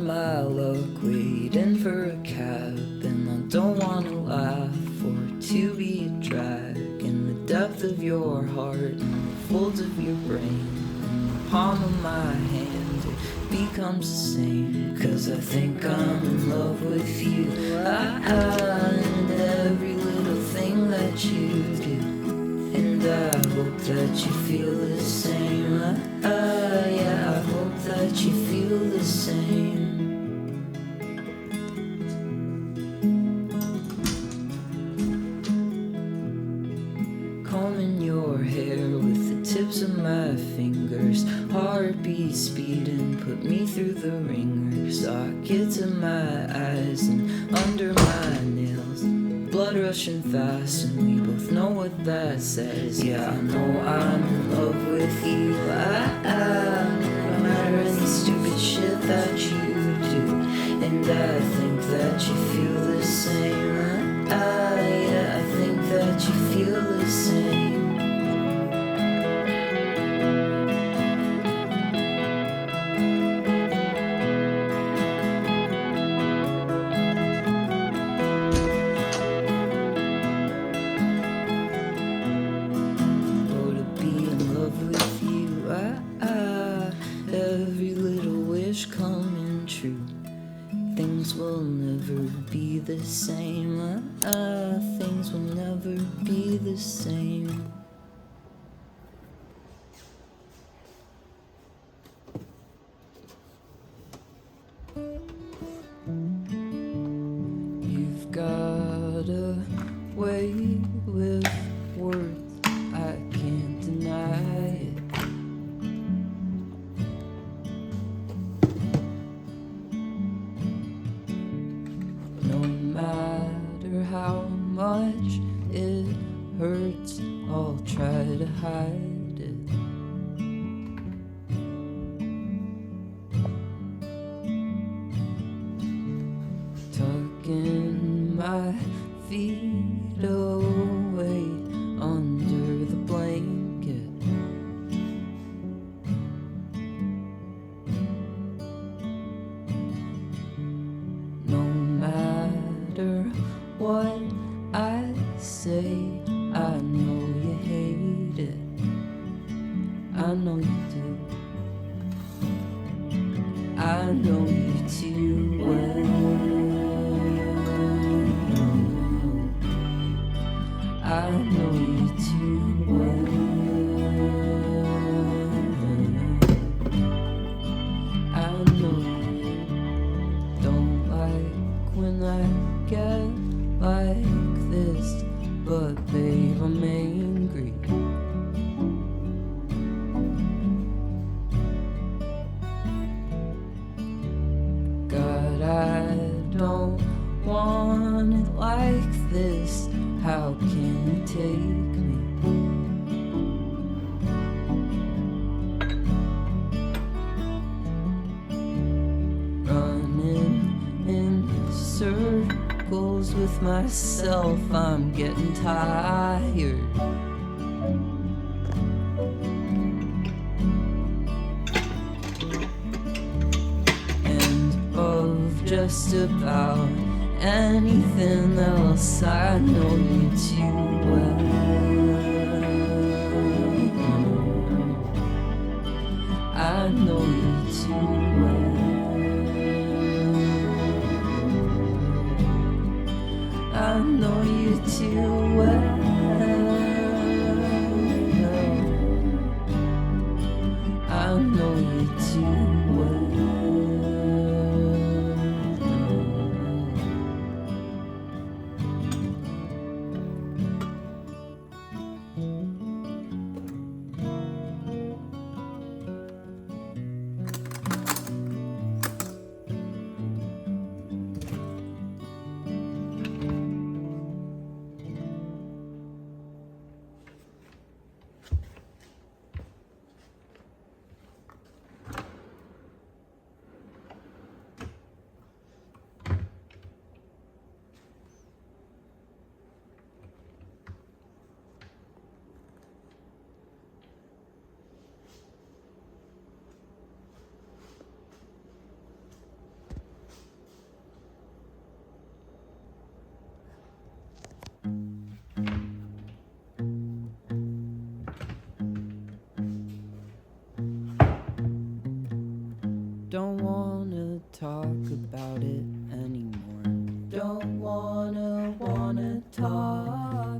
my luck waiting for a cab, and I don't wanna laugh or to be a drag. In the depth of your heart and the folds of your brain, in the palm of my hand it becomes the same. Cause I think I'm in love with you, and every little thing that you do, and I hope that you feel the same. Yeah, I hope that you feel the same. Combing your hair with the tips of my fingers, heartbeat speeding, put me through the ringer. Sockets in my eyes and under my nails, blood rushing fast, and we both know what that says. Yeah, I know I'm in love with you. No matter any stupid shit that you do, and I think that you feel the same. Yeah, I think that you feel the same. Every little wish coming true. Things will never be the same. Things will never be the same. You've got a way with words, I can't deny it. How much it hurts, I'll try to hide it. Tucking my feet away under the blanket, no matter what I say, I know you hate it. I know you do. I know you too well. I know you too well. I know you don't like when I get like this, but babe, I'm angry. God, I don't want it like this. How can you take me? Running in circles with myself, I'm getting tired. And of just about anything else, I know you too well. I know you too well. I know you too well. I know you too well. Don't wanna talk about it anymore. Don't wanna talk.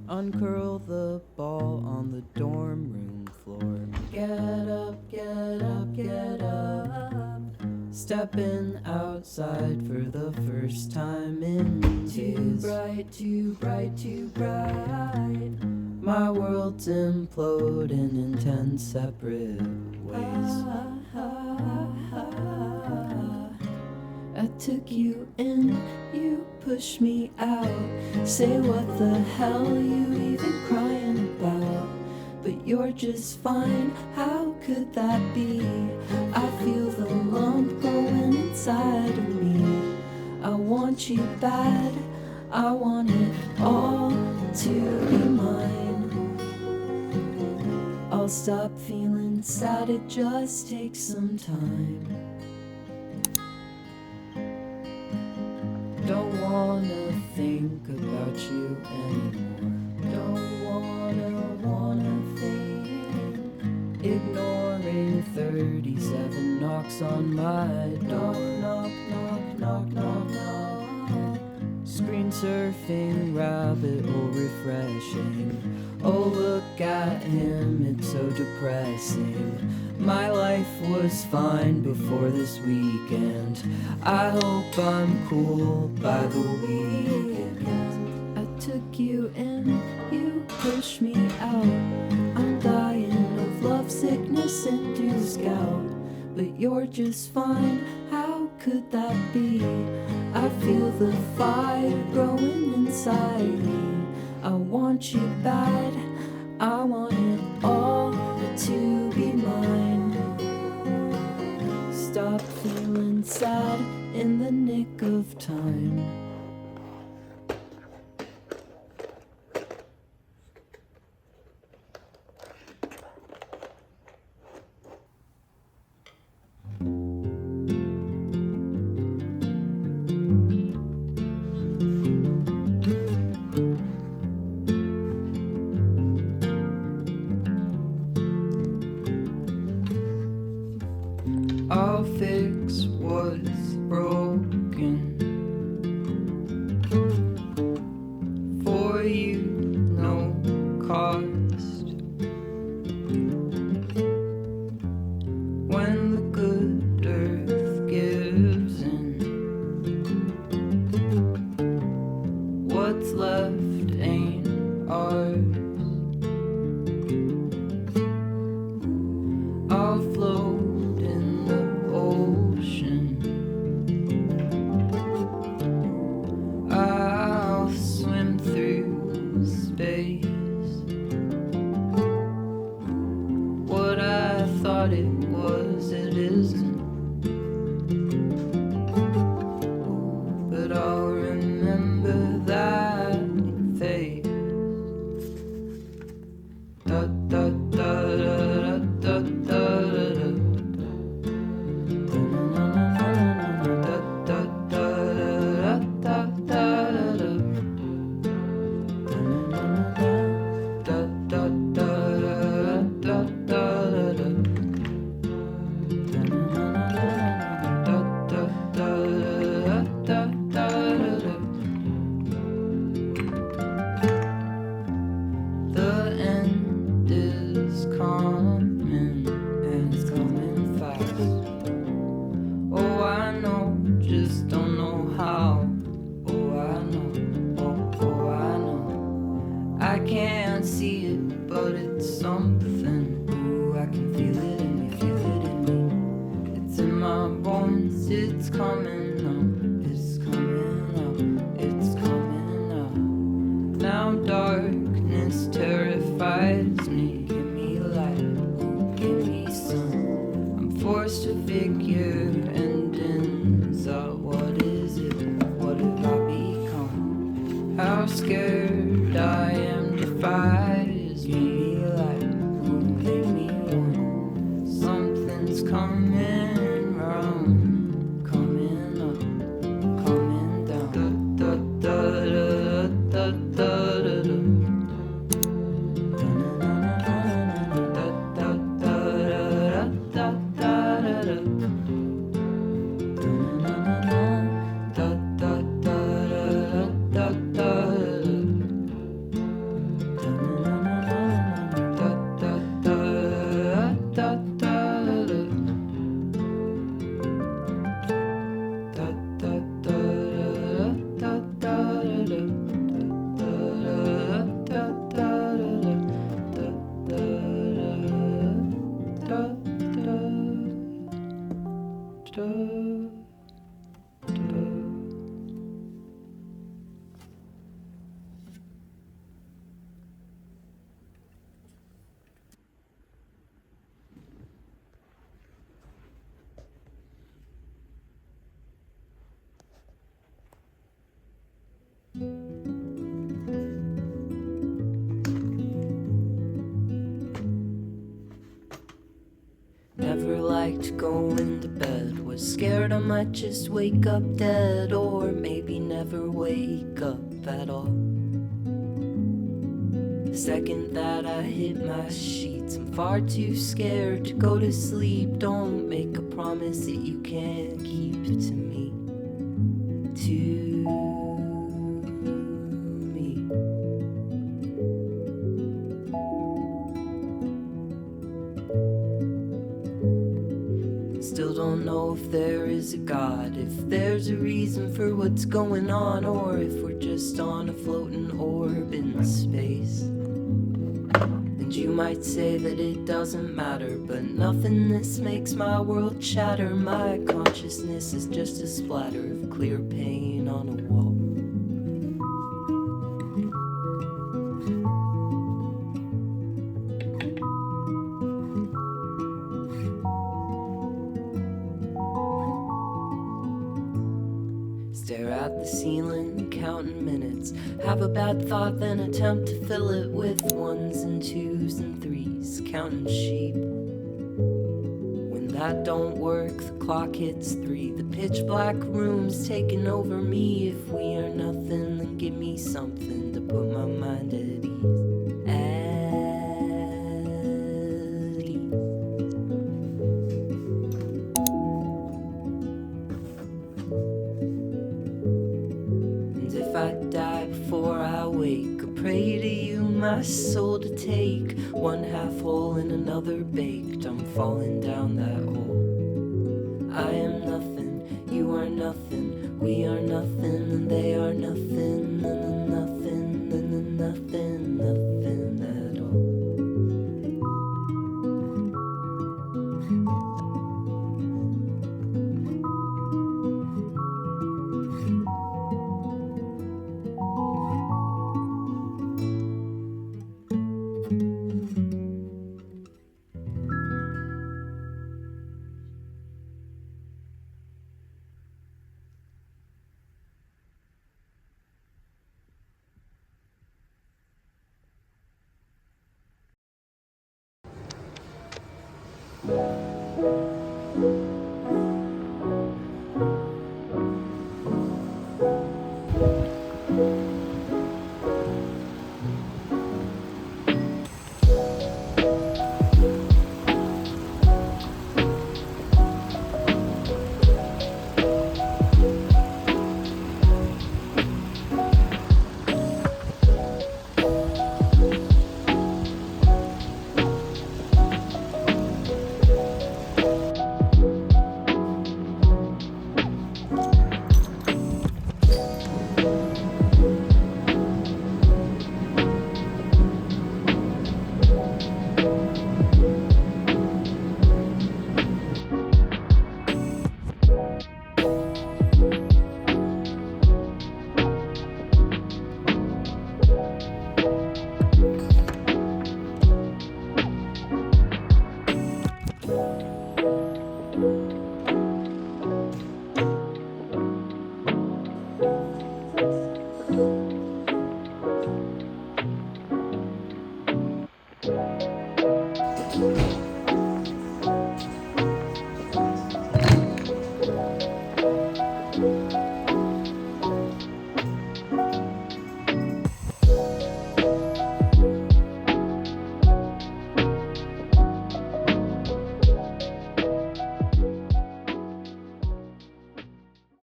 Uncurl the ball on the dorm room floor. Get up, get up, get up. Stepping outside for the first time in years. Too bright, too bright, too bright. My world's imploding in 10 separate ways. I took you in, you pushed me out. Say what the hell you even crying about? But you're just fine, how could that be? I feel the lump growing inside of me. I want you bad, I want it all to be mine. I'll stop feeling sad, it just takes some time. Don't wanna think about you anymore. Don't wanna think. Ignoring 37 knocks on my door. Knock, knock, knock, knock, knock. Screen surfing, rabbit hole refreshing. Oh, look at him, it's so depressing. My life was fine before this weekend. I hope I'm cool by the weekend. I took you in, you pushed me out. I'm dying of love sickness induced gout. But you're just fine, how could that be? I feel the fire growing inside me. I want you bad, I want it all to be mine. Stop feeling sad in the nick of time. I'll fix what's broken for you, no cost. When the good earth gives in, what's left ain't ours. I'll float I'll swim through space. What I thought it was, it isn't. But I'll remember that face. Da da da da da da da. I can't see it, but it's something. Ooh, I can feel it in me, feel it in me. It's in my bones, it's coming up, it's coming up, it's coming up. Now darkness terrifies me. Give me light, ooh, give me sun. I'm forced to figure endings out. What is it? What have I become? How scared I am defies me, like who made me one? Something's coming round, coming liked going to bed. Was scared I might just wake up dead, or maybe never wake up at all. The second that I hit my sheets, I'm far too scared to go to sleep. Don't make a promise that you can't keep to me. To me. Still don't know if there is a God, if there's a reason for what's going on, or if we're just on a floating orb in space. And you might say that it doesn't matter, but nothingness makes my world shatter. My consciousness is just a splatter of clear paint on a wall. Stare at the ceiling, counting minutes. Have a bad thought, then attempt to fill it with ones and twos and threes, counting sheep. When that don't work, the clock hits 3. The pitch black room's taking over me. If we are nothing, then give me something to put my mind at ease. If I die before I wake, I pray to you, my soul, to take one half whole and another baked. I'm falling down that hole. I am nothing, you are nothing, we are nothing, and they are nothing, and the nothing, and the nothing.